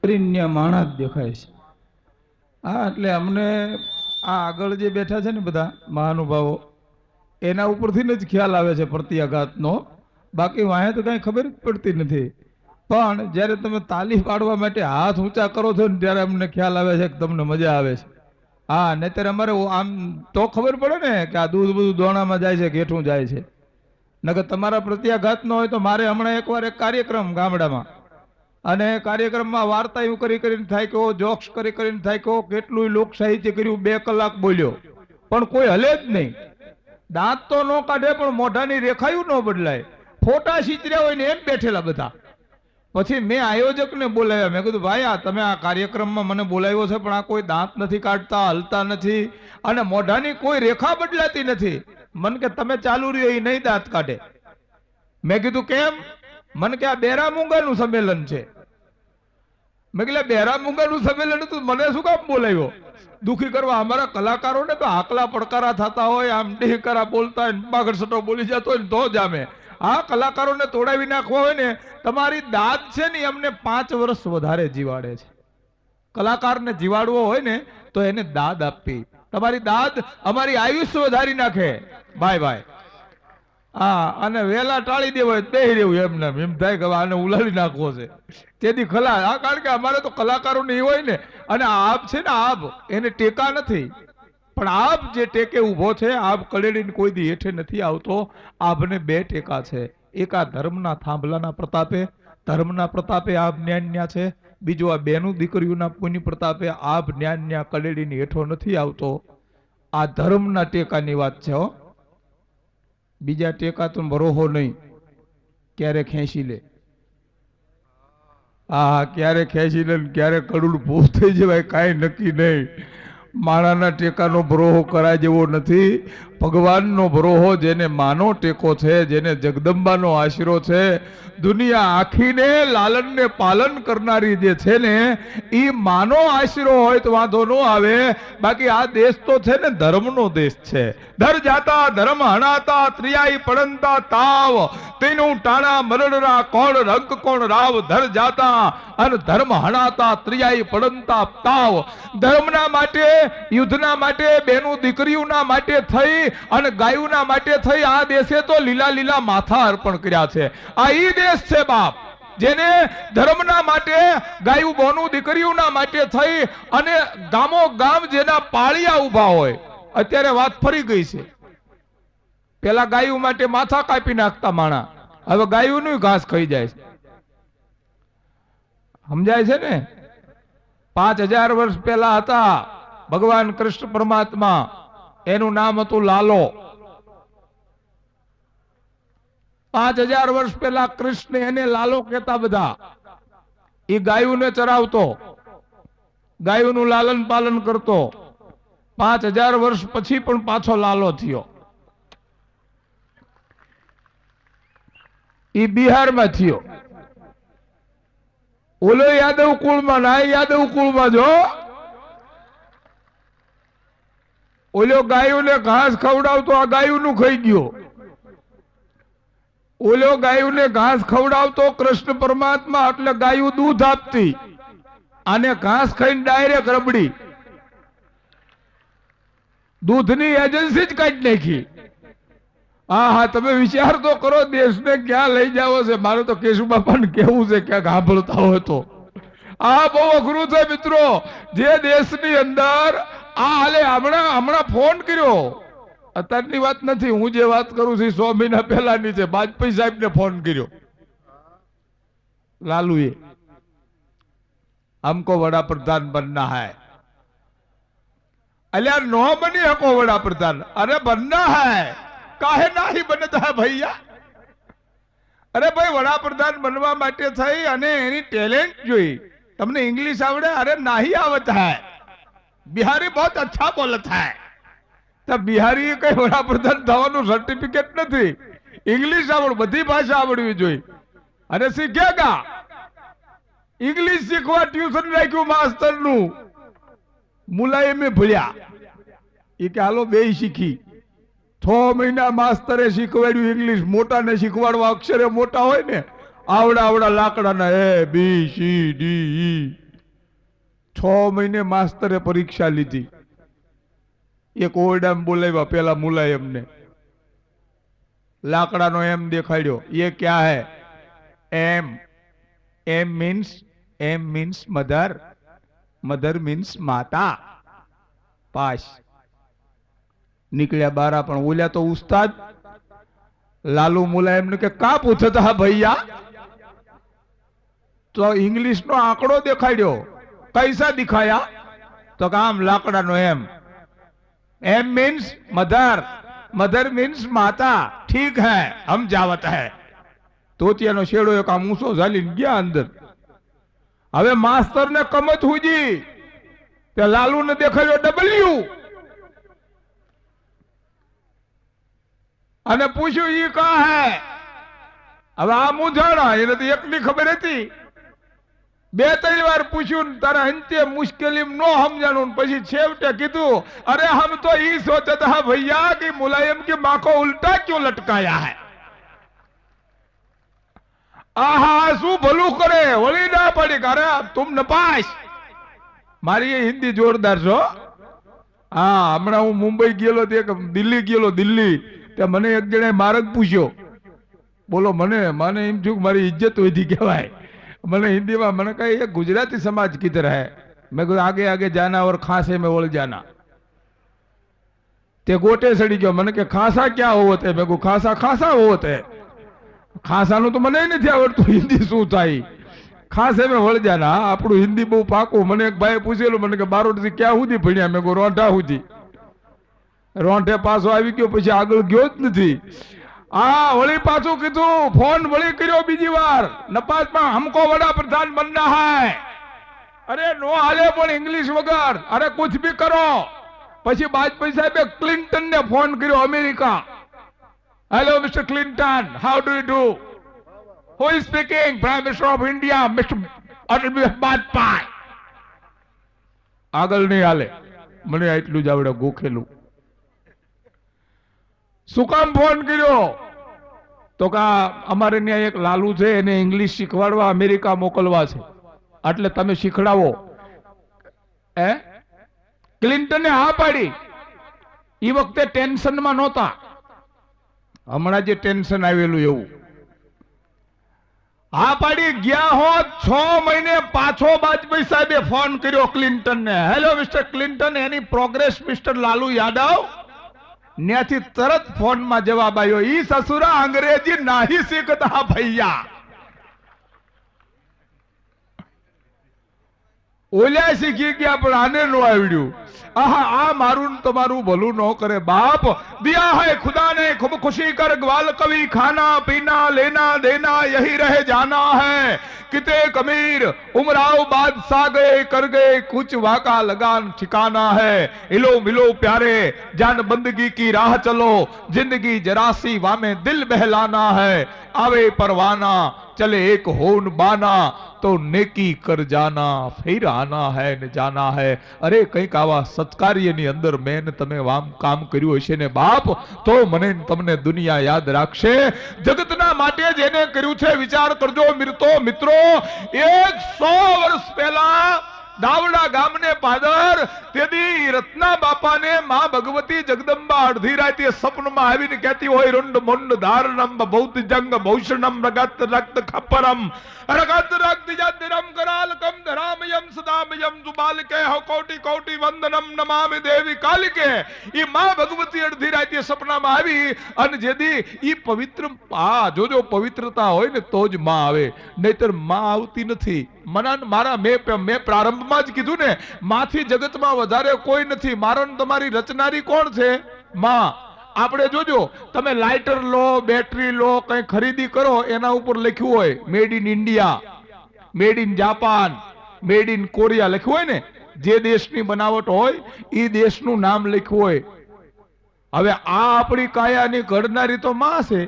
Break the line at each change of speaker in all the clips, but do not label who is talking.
પ્રિન્ય માણસ દેખાય છે. હા, એટલે અમને આ આગળ જે બેઠા છે ને બધા મહાનુભાવો, એના ઉપરથી જ ખ્યાલ આવે છે પ્રત્યાઘાતનો. બાકી વાંહે તો કાંઈ ખબર જ પડતી નથી. પણ જ્યારે તમે તાલી પાડવા માટે હાથ ઊંચા કરો છો ને ત્યારે અમને ખ્યાલ આવે છે કે તમને મજા આવે છે. હા, નહીંતર અમારે આમ તો ખબર પડે ને કે આ દૂધ બધું દોણામાં જાય છે કે હેઠું જાય છે. નકર તમારા પ્રત્યાઘાત ન હોય તો મારે હમણાં એકવાર એક કાર્યક્રમ ગામડામાં, અને કાર્યક્રમમાં વાર્તા એવું કરીને થાક્યો, જોક્સ કરીને થાક્યો, કેટલું લોક સાહિત્ય કર્યું, 2 કલાક બોલ્યો, પણ કોઈ હલે જ નહીં. દાંત તો ન કાઢે પણ મોઢાની રેખાયું ન બદલાય. ફોટા ચીતર્યા હોય ને એમ બેઠેલા બધા. પછી મેં આયોજકને બોલાવ્યા. મેં કીધું ભાઈ, આ તમે આ કાર્યક્રમમાં મને બોલાવ્યો છે, પણ આ કોઈ દાંત નથી કાઢતા, હલતા નથી, અને મોઢાની કોઈ રેખા બદલાતી નથી. મને કે તમે ચાલુ રહ્યો એ નહીં દાંત કાઢે. મેં કીધું કેમ? મને કે આ બેરા મૂંગાનું સંમેલન છે. મેં કીધું બેરા મૂંગાનું સંમેલન હતું, મને શું કામ બોલાવ્યો? દુખી કરવા. અમારા કલાકારોને તો આકલા પડકારા થતા હોય, આમ ઢીકરા બોલતા હોય, પાગડ સટો બોલી જતો હોય ને તો જામે. આ કલાકારોને તોડાવી નાખવા હોય ને, તમારી દાદ છે ને અમને 5 વર્ષ વધારે જીવાડે છે. કલાકારને જીવાડવો હોય ને તો એને દાદ આપવી. તમારી દાદ અમારી આયુષ્ય વધારી નાખે. ભાઈ ભાઈ, હા, અને વેલા ટાળી દેવાય બેહી રહેવું એમને એમ થાય કે આને ઉલાડી નાખવો છે તેથી ખલા. હા, કારણ કે અમારે તો કલાકારોને એ હોય ને, અને આપ છે ને, આપ એને ટેકા નથી, પણ આપ જે ટેકે ઊભો છે, આપ કલેડીને કોઈ દી હેઠે નથી આવતો. આપને 2 ટેકા છે. એક આ ધર્મના થાંભલાના પ્રતાપે, ધર્મના પ્રતાપે આપ ન્યા છે. બીજું આ બેનું દીકરીઓના પુણ્ય પ્રતાપે આપ ન્યા કલેડીની હેઠો નથી આવતો. આ ધર્મના ટેકાની વાત છે હો. બીજા ટેકા તો ભરોહો નહીં, ક્યારે ખેંચી લે. હા, ક્યારે ખેંચી લે, ક્યારે કડું ભૂત થઈ જવાય, કાંઈ નક્કી નહીં. માણાના ટેકાનો ભરોહો કરાય જેવો નથી. ભગવાનનો ભરોહો, જેને માનો ટેકો છે, જેને જગદંબાનો આશરો છે, દુનિયા આખીને લાલનને પાલન કરનારી જે છે ને, એ માનો આશરો હોય તો વાંધો ન આવે. બાકી આ દેશ તો છે ને ધર્મનો દેશ છે. ધર જાતા ધર્મ હણાતા ત્રિયાઈ પડંતા તાવ, તેનું ટાણા મરણરા કોણ રંગ કોણ રાવ. ધર જાતા અને ધર્મ હણાતા ત્રિયાઈ પડંતા તાવ. ધર્મના માટે, યુદ્ધના માટે, બેનું દીકરીઓના માટે થઈ અને ગાયોના માટે થઈ આ દેશે તો લીલા લીલા માથા અર્પણ કર્યા છે. આ ઈ દેશ છે બાપ, જેને ધર્મના માટે, ગાયું બોનું દીકરીઓના માટે થઈ અને ગામો ગામ જેના પાળિયા ઉભા હોય. અત્યારે વાત ફરી ગઈ છે. પેલા ગાયું માટે માથા કાપી નાખતા માણા, હવે ગાયુંનું ઘાસ ખાઈ જાય છે. સમજાય છે ને? 5000 વર્ષ પહેલા હતા ભગવાન કૃષ્ણ પરમાત્મા, એનું નામ હતું લાલો. 5000 વર્ષ પહેલા કૃષ્ણ, એને લાલો કહેતા બધા. એ ગાયોને ચરાવતો, ગાયોનું લાલન પાલન કરતો. 5000 વર્ષ પછી પણ પાછો લાલો થયો. એ બિહારમાં થયો. ઓલો યાદવ કુળમાં ના, યાદવ કુળમાં જો. ઓલો ગાયોને ઘાસ ખવડાવતો, આ ગાયોનું ખાઈ ગયો. ઓલો ગાયોને ઘાસ ખવડાવતો કૃષ્ણ પરમાત્મા, એટલે ગાયું દૂધ આપતી, આને ઘાસ ખાઈને ડાયરેક્ટ રબડી. દૂધની એજન્સી જ કાઢી નાખી. હા હા, તમે વિચાર તો કરો, દેશને ક્યાં લઈ જાવો છે. મારે તો કેશુ બાપાને કેવું છે, ક્યાંક સાંભળતા હોય તો. આ બહુ અઘરું છે મિત્રો. જે દેશની અંદર આ હાલે, હમણાં ફોન કર્યો, અત્યારની વાત નથી, હું જે વાત કરું છું 100 મહિના પહેલાની છે. વાજપેયી સાહેબને ફોન કર્યો લાલુએ, हमको वडाप्रधान बनना है. अलिया नो बनी हको वडाप्रधान? अरे बनना है, काहे नहीं बनता है भैया? अरे भाई, वडाप्रधान बनवा માટે થઈ અને એની ટેલેન્ટ જોઈ. તમને इंग्लिश आवड़े? अरे नहीं आवत है. बिहारी बहुत अच्छा बोलता है. तो बिहारी कई वडाप्रधान થવાનું સર્ટિફિકેટ નથી. इंग्लिश आवड़, બધી ભાષા આવડવી જોઈએ. અને શીખ્યા इंग्लिश શીખવા ટ્યુશન રાખ્યું માસ્ટરનું. મુલાયમે ભળ્યા એ કે હાલો બે શીખી. 6 મહિના માસ્તરે શીખવાડ્યું इंग्लिश. મોટાને શીખવાડવા અક્ષરે મોટા હોય ને, આવડા આવડા લાકડાના A B C D E, 6 મહિને માસ્તરે પરીક્ષા લીધી, એક ઓરડામાં બોલાવ્યા પેલા મુલાયમને, લાકડાનો એમ દેખાડ્યો, ये क्या है? M. M means mother, mother means माता. पास. निकलिया बारा, पण ओल्या तो उस्ताद लालू मुलायम ने के का पूछता भैया, तो इंग्लिश नो आंकड़ो देखाड्यो. कैसा दिखाया? तो काम लाकड़ा नो M. M means mother, mother means माता. ठीक है, हम जावत है. तोतिया नो शेड़ो एक मूसो झालीने गया अंदर. हवे मास्टर ने कमत हुजी ते लालू ने देखाड्यो डबल्यू અને પૂછ્યું ઈ કા હે? હવે આ મૂંઝાણા, એને તો એકની ખબર હતી. 2-3 વાર પૂછ્યું, તારા અંતે મુશ્કેલી નો સમજાણું, પછી છેવટે કીધું, અરે હમ તો ઈ સોચતા હા ભैया कि मुलायम की माँ को उल्टा क्यों लटकाया है. आहा शू भलू करे, वળી ના પડી, અરે तुम नपास. મારી એ હિન્દી જોરદાર છો. હા, હમણાં હું મુંબઈ ગયેલો, દિલ્હી ગયેલો, દિલ્હી તે મને એક જણે માર્ગ પૂછ્યો, બોલો મને એમ થયું મારી ઇજ્જત વધી કહેવાય. મને हिंदी में मैंने कहा ये गुजराती समाज किधर है? मैं कहा आगे आगे जाना और खांसे में ओढ़ जाना. ते गोटे सड़ी गयो, मैंने कहा खांसा क्या होते? मैं कहा खांसा खांसा होते. खांसा नु तो मने नहीं आवड़तुं, हिंदी शू थाय? खांसे में ओढ़ जाना. आपणुं हिंदी बहु पाकું. મને એક ભાઈ પૂછેલું, મને કે બારોટથી ક્યાં સુધી ભણ્યા? મેં કહ્યું રોંઢા સુધી. રોંઢે પાછો આવી ગયો, પછી આગળ ગયો જ નથી. आ वही पाछू कीधु, फोन वही कर्यो बीजी वार, नपास में हमको बड़ा प्रधान बनना है. अरे नो हाले पण इंग्लिश वगर, अरे कुछ भी करो. पछी वाजपेयी साहेबे क्लिंटन ने फोन कर्यो America. Hello mister Clinton, how do you do? Who is speaking? Prime minister of India mister Atal Bihari Vajpayee. आगळ नहीं हाले, मने आटलू ज आवडे गोखेलू. શું કામ ફોન કર્યો? તો કા અમારે ત્યાં એક લાલુ છે, એને ઇંગ્લિશ શીખવાડવા અમેરિકા મોકલવા છે, એટલે તમે શીખડાવો. ક્લિન્ટને હા પાડી. એ વખતે ટેન્શનમાં નહોતા, હમણાં જે ટેન્શન આવેલું એવું. હા પાડી ગયા હોત. 6 મહિને પાછો વાજપેયી સાહેબે ફોન કર્યો ક્લિન્ટનને. હેલો મિસ્ટર ક્લિન્ટન, એની પ્રોગ્રેસ મિસ્ટર લાલુ યાદવ. न्याथी तरत फोन में जवाब आयो, ई ससुरा अंग्रेजी नहीं सीखता भैया. ओल्या सीखी गया पर आने नो आवड्यू. आहा आ मारू तमारू भलू न करे बाप. दिया है खुदा ने खूब खुशी कर ग्वाल कवि, खाना पीना लेना देना यही रह जाना है. किते कमीर उमराव बादशाह गए कर गए, कुछ वाका लगान ठिकाना है. हिलो मिलो प्यारे, जान बंदगी की राह चलो, जिंदगी जरासी वामे दिल बहलाना है. आवे परवाना चले एक होन बाना, तो नेकी कर जाना फिर आना है न जाना है. अरे कईक आवा सत्कार्यनी अंदर मैंने तमे वाम काम कर्યું હશે ને બાપ, તો મને તમને દુનિયા યાદ રાખશે. જગતના માટે જેને કર્યું છે વિચાર કરજો મિત્રો. 100 વર્ષ પહેલા દાવડા ગામને પાદર તેદી રત્ના બાપાને માં ભગવતી જગદંબા અડધી રાતે સપનમાં આવીને કહેતી હોય, રુંડ મુંડ ધારણમ ભૌત જંગ ભૌષણમ રગત રક્ત ખપરમ રગત રક્ત જદરમ કરાલકમ ધરામયમ સદામયમ સુબાલકે હો કોટી કોટી વંદનમ નમામિ દેવી કાલિકે. ઈ માં ભગવતી અડધી રાતે સપનામાં આવી અને જેદી ઈ પવિત્ર જોજો પવિત્રતા હોય ને તો જ માં આવે, નહીતર માં આવતી નથી. મેં પ્રારંભમાં જ કીધું ને, માથી જગતમાં વધારે કોઈ નથી. મારો તમારી રચનારી કોણ છે? માં. આપણે જોજો, તમે લાઇટર લો, બેટરી લો, કઈ ખરીદી કરો, એના ઉપર લખ્યું હોય made in India, made in Japan, made in Korea લખ્યું હોય ને. જે દેશની બનાવટ હોય એ દેશનું નામ લખ્યું હોય. હવે આ આપણી કાયાની ઘડનારી તો માં છે.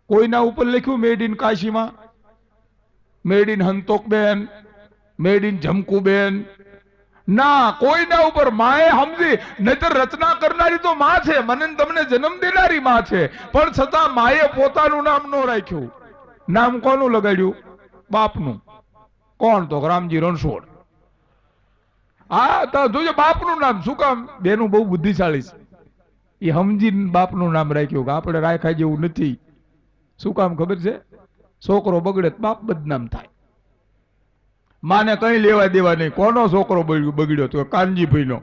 કોઈના ઉપર લખ્યું મેડ ઇન કાશીમાં, made in Hantokben, made in Jamkuben, ના કોઈના ઉપર માએ સમજી. નહીતર રચના કરનારી તો માં છે, મને તમને જન્મ દેનારી માં છે, પણ છતાં માએ પોતાનું નામ ન રાખ્યું. નામ કોનું લગાડ્યું? બાપનું. કોણ? તો રામજી રણછોડ. હા તો જોજો બાપનું નામ શું કામ? બેનું બહુ બુદ્ધિશાળી છે, એ સમજીને બાપનું નામ રાખ્યું કે આપણે રાખ્યા જેવું નથી. શું કામ ખબર છે? છોકરો બગડે તો બાપ બદનામ થાય. માને કઈ લેવા દેવા નહીં. કોનો છોકરો બગડ્યો તો? કાનજી ભાઈનો.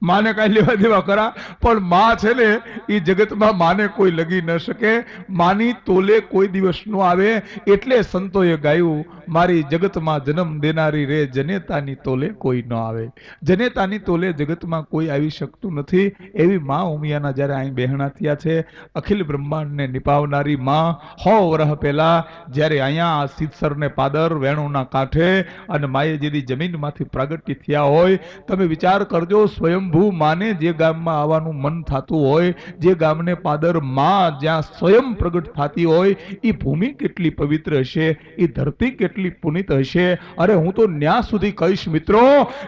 માને કઈ લેવા દેવા ખરા? પણ માં છે ને એ જગતમાં માને કોઈ લગી ન શકે, માની તોલે કોઈ દિવસ નો આવે. એટલે સંતોએ ગાયું, મારી જગતમાં જન્મ દેનારી રે, જનેતાની તોલે કોઈ ન આવે. જનેતાની તોલે જગતમાં કોઈ આવી શકતું નથી. એવી માં ઉમિયાના જ્યારે અહીં બહેણા થયા છે, અખિલ બ્રહ્માંડને નિપાવનારી માં 100 વર્ષ પહેલા જ્યારે અહીંયા આ સિદ્ધસરને પાદર વેણુના કાંઠે અને માએ જેથી જમીનમાંથી પ્રાગટ્ય થયા હોય, તમે વિચાર કરજો, સ્વયંભૂ માને જે ગામમાં આવવાનું મન થતું હોય, જે ગામને પાદર માં જ્યાં સ્વયં પ્રગટ થતી હોય, એ ભૂમિ કેટલી પવિત્ર હશે, એ ધરતી કેટલી પુનિત હશે. અરે હું તો ન્યા સુધી કહીશ મિત્રો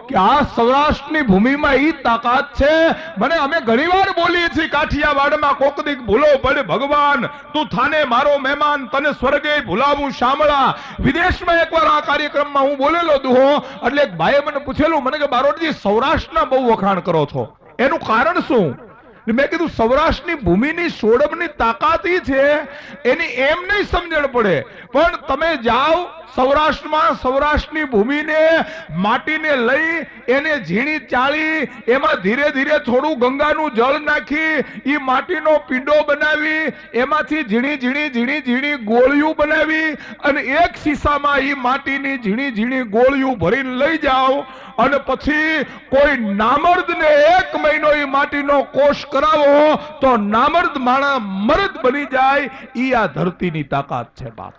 કે આ સૌરાષ્ટ્રની ભૂમિમાં ઈ તાકાત છે. મને અમે ઘણીવાર બોલીએ છીએ કાઠિયાવાડમાં, કોક દીક ભૂલો પડે ભગવાન, તું થાને મારો મહેમાન, તને સ્વર્ગે ભૂલાવું શામળા. વિદેશમાં એકવાર આ કાર્યક્રમમાં હું બોલેલો દુહો, એટલે એક ભાઈએ મને પૂછેલું, મને કે બારોટજી સૌરાષ્ટ્રના બહુ વખાણ કરો છો, એનું કારણ શું? મેં કીધું સૌરાષ્ટ્રની ભૂમિની સોડમની તાકાત ઈ છે, એની એમ નહીં સમજણ પડે, પણ તમે જાઓ સૌરાષ્ટ્રમાં, સૌરાષ્ટ્રની ભૂમિને માટીને લઈ એને ઝીણી ચાળી, એમાં ધીરે ધીરે થોડું ગંગાનું જળ નાખી, એ માટીનો પીંડો બનાવી, એમાંથી ઝીણી ઝીણી ઝીણી ઝીણી ગોળીઓ બનાવી, અને એક શીશામાં એ માટીની ઝીણી ઝીણી ગોળીઓ ભરીને લઈ જાઓ, અને પછી કોઈ નામર્દને 1 મહિનો એ માટીનો કોષ કરાવો તો નામર્દ માણા મર્દ બની જાય. ઈ આ ધરતીની તાકાત છે બાપ.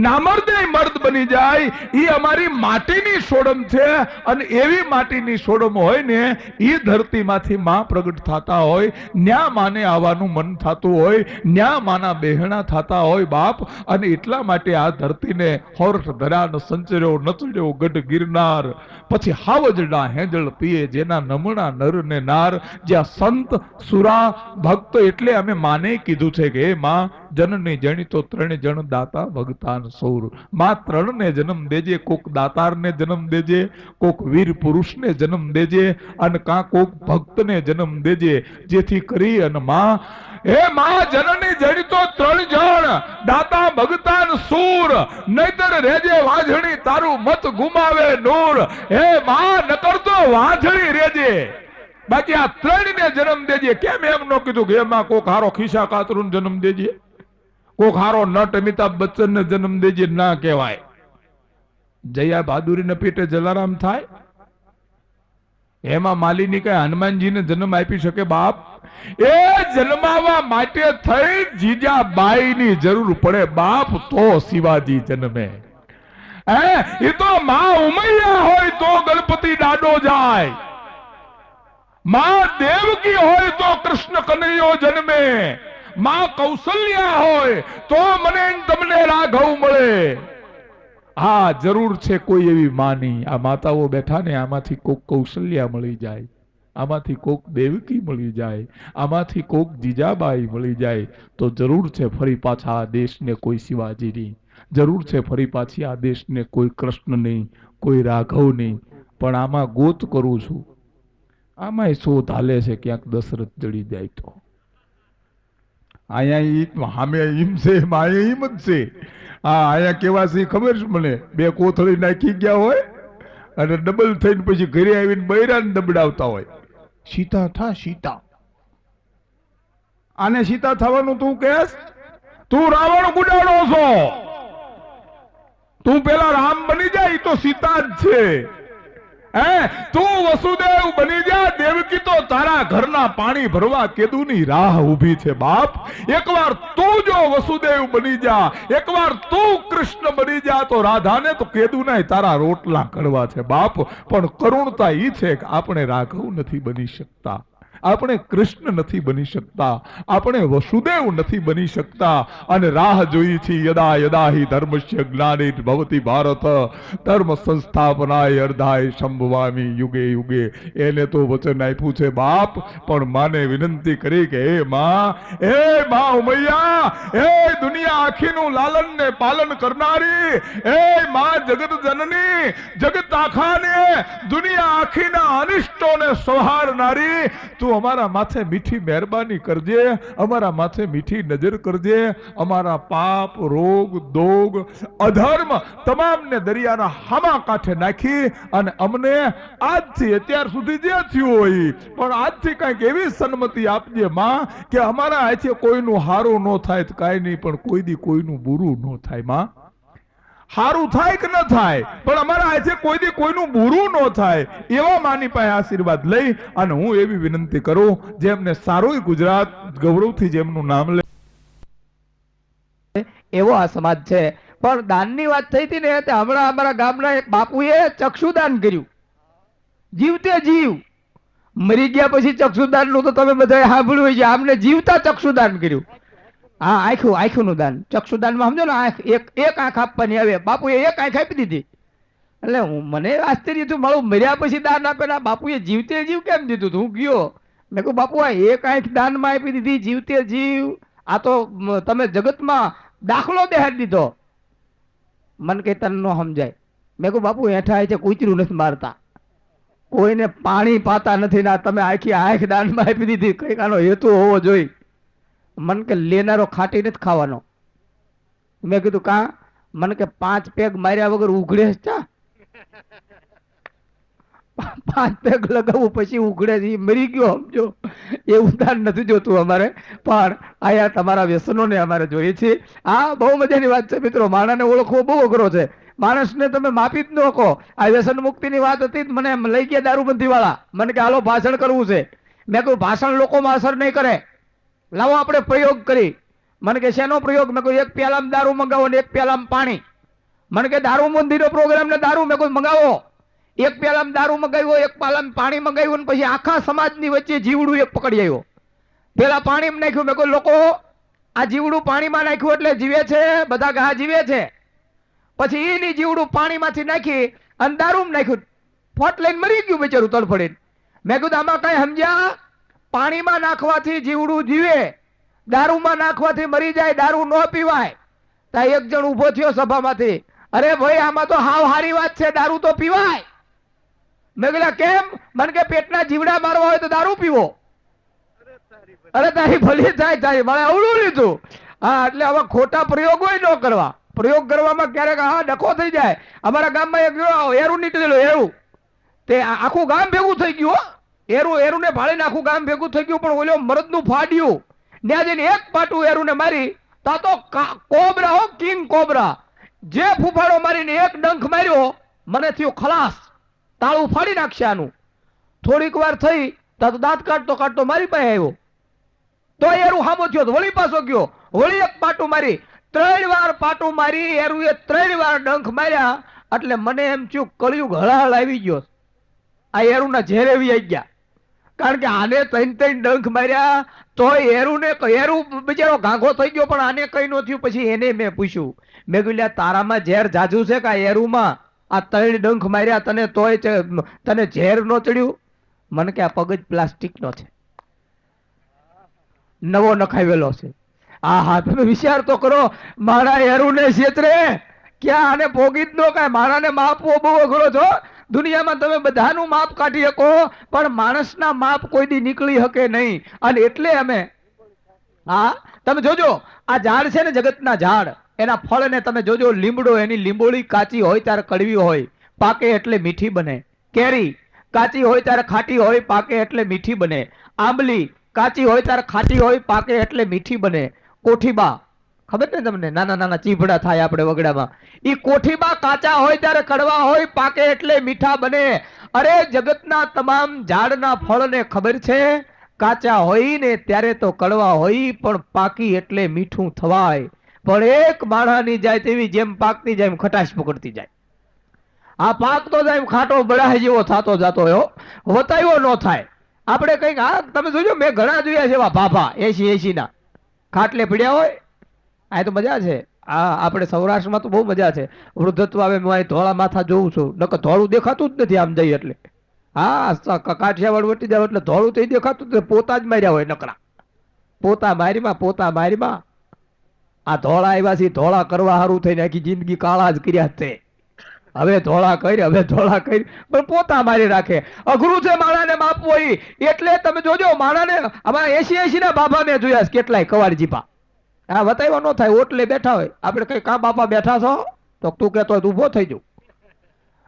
નામર્દે મર્દ બની જાય, એ અમારી માટીની સોડમ છે. અને એવી માટીની સોડમ હોય ને, એ ધરતીમાંથી માં પ્રગટ થતા હોય, ન્યા માને આવવાનું મન થતું હોય, ન્યા માના બહેણા થતા હોય બાપ. અને એટલા માટે આ ધરતીને હોરઠ ધરાન સંચર્યો નચડ્યો ગઢ ગિરનાર, પછી હાવજડા હેંજળ પીએ જેના નમણા નર ને નાર. જ્યાં સંત સુરા ભક્ત, એટલે અમે માને કીધું છે કે માં જનની જણી તો 3 જણ દાતા ભગતાન સૌર. માં 3 ને જન્મ દેજે, કોક દાતાર ને જન્મ દેજે, કોક વીર પુરુષ ને જન્મ દેજે, અને કાં કોક ભક્ત ને જન્મ દેજે, જેથી કરી અને માં, હે માં જનની જણી તો 3 જણ દાતા ભગતાન સૂર, નહીતર રેજે વાંઝણી તારું મત ગુમાવે નૂર. હે માં નકર તો વાંઝણી રેજે, બાકી આ 3 ને જન્મ દેજે. કેમ એમ ન કીધું કે એમાં કોક હારો ખિસ્સા કાતરું જન્મ દેજે, કોક હારો નટ અમિતાભ બચ્ચન ને જન્મ દેજે? ના કહેવાય. જયા બહાદુરી ને પેટે જલારામ થાય? એમાં માલિની કઈ હનુમાનજી ને જન્મ આપી શકે બાપ? એ જન્માવા માટે થઈ જીજાબાઈ ની જરૂર પડે બાપ, તો શિવાજી જન્મે. એ તો માં ઉમૈયા હોય તો ગણપતિ દાડો જાય, માં દેવકી હોય તો કૃષ્ણ કનૈયો જન્મે, માં કૌશલ્યા હોય તો મને તમને રાઘવ મળે. હા જરૂર છે કોઈ એવી માની. આ માતાઓ બેઠા ને, આમાંથી કોક કૌશલ્યા મળી જાય, આમાંથી કોક દેવકી મળી જાય, આમાંથી કોક જીજાબાઈ મળી જાય, તો જરૂર છે ફરી પાછા આ દેશને કોઈ શિવાજીની, જરૂર છે ફરી પાછી આ દેશને કોઈ કૃષ્ણની, કોઈ રાઘવની. પણ આમાં ગોત કરું છું, આમાં શોધ હાલે છે, ક્યાંક દશરથ જડી જાય તો. અહીંયા સામે ઈમ છે, માયા ઈમ જ છે. હા અહીંયા કેવા છે ખબર છે મને? 2 કોથળી નાખી ગયા હોય અને ડબલ થઈને પછી ઘરે આવીને બૈરાને દબડાવતા હોય, સીતા થા સીતા. આને સીતા થવાનું તું કહેશ? તું રાવણ ગુડાડો છો, તું પેલા રામ બની જાય તો સીતા જ છે. તું વસુદેવ બની જા, દેવકી તો તારા ઘરના પાણી ભરવા કેદુની રાહ ઊભી છે બાપ. એકવાર તું જો વસુદેવ બની જા, એકવાર તું કૃષ્ણ બની જા, તો રાધાને તો કેદુના તારા રોટલા કડવા છે બાપ. પણ કરુણતા ઈ છે કે આપણે રાઘવ નથી બની શકતા. આપણે કૃષ્ણ નથી બની શકતા, આપણે વસુદેવ નથી બની શકતા. અને રાહ જોઈ છે યદા યદા હિ ધર્મસ્ય ગ્લાનિર્ભવતિ ભારત ધર્મ સંસ્થાપનાય અર્ધાય સંભવામી યુગે યુગે. એને તો વચન આપ્યું છે બાપ, પણ માને વિનંતી કરી કે હે માં ઉમૈયા, હે દુનિયા આખીનું લાલન ને પાલન કરનારી, હે માં જગત જનની, જગત આખાને દુનિયા આખીના અનિષ્ટોને સંહારનારી, તું અમારા માથે મીઠી મહેરબાની કરજે, અમારા માથે મીઠી નજર કરજે. અમારા પાપ, રોગ, દોગ, અધર્મ તમામને દરિયાના હામા કાંઠે નાખી અને અમને આજથી અત્યાર સુધી જે થયું હોય પણ આજથી કંઈક એવી સન્મતિ આપજે માં કે અમારા અહીંથી કોઈનું હારું ન થાય તો કાંઈ નહીં, પણ કોઈ દી કોઈનું બુરું ન થાય. માં હારું થાય કે ન થાય, પણ અમારા આજે કોઈ દી કોઈનું બુરું ન થાય, એવા માની પાસે આશીર્વાદ લઈ અને હું એવી વિનંતી કરું જેમને સારું ગુજરાત ગૌરવથી જેમનું નામ લે
એવો આ સમાજ છે. પણ દાનની વાત થઈ હતી ને, હમણાં અમારા ગામના એક બાપુએ ચક્ષુદાન કર્યું. જીવતે જીવ મરી ગયા પછી ચક્ષુદાન નું તો તમે બધા સાંભળ્યું હોય છે. આમને જીવતા ચક્ષુદાન કર્યું. હા, આંખું નું દાન. ચક્ષુદાનમાં સમજો ને, આંખ એક આંખ આપવાની આવે, બાપુએ એક આંખ આપી દીધી. એટલે મને આશ્ચર્ય થયું, મારું મર્યા પછી દાન આપેલા, બાપુએ જીવતે જીવ કેમ દીધું? હું ગયો, મેં કહું બાપુ આ એક આંખ દાનમાં આપી દીધી, જીવતે જીવ, આ તો તમે જગતમાં દાખલો બેહાડી દીધો. મન કે તને ન સમજાય. મેં કહું બાપુ હેઠા છે કૂતરું નથી મારતા, કોઈને પાણી પાતા નથી, ના તમે આખી આંખ દાનમાં આપી દીધી, કઈક આનો હેતુ હોવો જોઈએ. મન કે લેનારો ખાટી નથી ખાવાનો. મેં કીધું કા? મન કે 5 પેગ માર્યા વગર ઉઘડે ચા? 5 પેગ લગાવવું પછી ઉઘડે છે, મરી ગયો સમજો. એવું દાન નથી જોતું અમારે, પણ આયા તમારા વ્યસનોને અમારે જોઈએ છે. આ બહુ મજાની વાત છે મિત્રો. માણસને ઓળખવો બહુ અઘરો છે. માણસને તમે માપી જ ન શકો. આ વ્યસન મુક્તિની વાત હતી, મને લઈ ગયા દારૂબંધી વાળા, મને કે હાલો ભાષણ કરવું છે. મેં કહ્યું ભાષણ લોકોમાં અસર નહીં કરે, લાવો આપણે પ્રયોગ કરી. મને કે શેનો પ્રયોગ? મેં કહ્યું 1 પ્યાલામાં દારૂ મંગાવો ને 1 પ્યાલામાં પાણી. મને કે દારૂ મંદિરનો પ્રોગ્રામ ને દારૂ. મેં કહ્યું મંગાવો. 1 પ્યાલામાં દારૂ મંગાવ્યો, 1 પ્યાલામાં પાણી મંગાવ્યું, પછી આખા સમાજની વચ્ચે જીવડું એક પકડી આવ્યો. પેલા પાણીમાં નાખ્યું. મેં કહ્યું લોકો આ જીવડું પાણીમાં નાખ્યું એટલે જીવે છે, બધા ઘા જીવે છે. પછી એની જીવડું પાણીમાંથી નાખી અને દારૂમાં નાખ્યું, ફોટ લઈને મરી ગયું બિચારું તડફડીને. મેં કીધું આમાં કઈ સમજ્યા? પાણીમાં નાખવાથી જીવડું જીવે, દારૂમાં નાખવાથી મરી જાય, દારૂ ન પીવાય. તા એક જણ ઉભો થયો સભામાંથી, અરે ભાઈ આમાં તો હાવ હારી વાત છે, દારૂ તો પીવાય. મેં કીધું કેમ? મને કે પેટના જીવડા મારવા હોય તો દારૂ પીવો. અરે તારી ભલી થાય તારી, મારે અવળું લીધું. હા, એટલે હવે ખોટા પ્રયોગો ન કરવા. પ્રયોગ કરવામાં ક્યારેક હા ડખો થઈ જાય. અમારા ગામમાં એક એરું નીકળેલો, એરું તે આખું ગામ ભેગું થઈ ગયું. એરું ને ભાળીને આખું ગામ ભેગું થઈ ગયું, પણ ઓલો મરદનું ફાડ્યું ત્યાં જઈને એક પાટું એરું ને મારી, તા તો કોબરા હો, કિંગ કોબરા. જે ફૂફાડો મારીને એક ડંખ માર્યો, મને થયું ખલાસ, તાળું ફાડી નાખશે આનું. થોડીક વાર થઈ તા તો દાંત કાઢતો કાઢતો મારી પાસે આવ્યો, તો એરું હામો થયો, વળી પાછો ગયો, વળી એક પાટું મારી. 3 વાર પાટું મારી, એરુએ 3 વાર ડંખ માર્યા. એટલે મને એમ થયું કળિયુગ હળહળ આવી ગયો. આ એરુના ઝેરે આવી ગયા, કારણ કે આને 3 ડંખ માર્યા તોય એરું બિચારો ઘાઘો થઈ ગયો, પણ આને કઈ ન થયું. પછી એને મેં પૂછ્યું, મેં કીધું તારામાં ઝેર જાજુ છે કે એરુમાં? આ 3 ડંખ માર્યા તને તોય તને ઝેર ન ચડ્યું? મને કે આ પગ જ પ્લાસ્ટિકનો છે, નવો નખાવેલો છે. આ હા, તમે વિચાર તો કરો, મારા એરુને ક્ષેત્રે ક્યાં આને ભોગી જ ન કાંઈ. મારાને માપવો બહુ અઘરો છો. દુનિયામાં તમે બધાનું માપ કાઢી શકો, પણ માણસના માપ કોઈ દી નીકળી શકે નહીં. અને એટલે અમે હા, તમે જોજો આ ઝાડ છે ને, જગતના ઝાડ, એના ફળને તમે જોજો. લીમડો, એની લીંબોળી કાચી હોય ત્યારે કડવી હોય, પાકે એટલે મીઠી બને. કેરી કાચી હોય ત્યારે ખાટી હોય, પાકે એટલે મીઠી બને. આંબલી કાચી હોય ત્યારે ખાટી હોય, પાકે એટલે મીઠી બને. કોઠીબા ખબર ને તમને, નાના નાના ચીભડા થાય આપણે વગડામાં, ઈ કોઠીબા કાચા હોય ત્યારે કડવા હોય, પાકે એટલે મીઠા બને. અરે જગતના તમામ ઝાડના ફળને ખબર છે, કાચા હોય ને ત્યારે તો કડવા હોય, પણ પાકી એટલે મીઠું થવાય. પણ એક માણાની જાય તેવી જેમ પાકતી જાય એમ ખટાશ પકડતી જાય. આ પાક તો જાય ખાટો બળાય જેવો થતો જતો, વતાવ્યો ન થાય. આપણે કંઈક હા તમે જોજો મેં ઘણા જોયા છે એવા ભાભા 80 ના ખાટલે પડ્યા હોય. આ તો મજા છે. હા આપણે સૌરાષ્ટ્રમાં તો બહુ મજા છે. વૃદ્ધત્વ આવે હું અહીં ધોળા માથા જોઉં છું, નકર ધોળું દેખાતું જ નથી આમ જઈએ એટલે. હા કાઠિયાવાડ વટી જાવ એટલે ધોળું તો દેખાતું જ નથી. પોતા જ માર્યા હોય નકરા, પોતા મારીમાં આ ધોળા આવ્યા છે, ધોળા કરવા સારું થઈને આખી જિંદગી કાળા જ કર્યા છે. હવે ધોળા કરી પણ પોતા મારી રાખે. અઘરું છે માણાને માપવો ઈ. એટલે તમે જોજો માણાને અમારા 80 ના બાબા મેં જોયા છે કેટલાય કવાડ જીપા. હા વતાવ્યા ન થાય, ઓટલે બેઠા હોય આપણે કઈ કા બાપા બેઠા છો તો તું કહેતો હોય તો ઊભો થઈ જાઉં.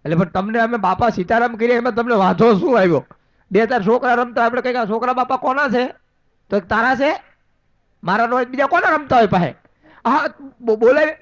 એટલે પણ તમને અમે બાપા સીતારામ કરીએ એમાં તમને વાંધો શું આવ્યો? 2-4 છોકરા રમતા આપણે કઈ છોકરા બાપા કોના છે? તો તારા છે, મારા નો બીજા કોના રમતા હોય પાસે. હા બોલાય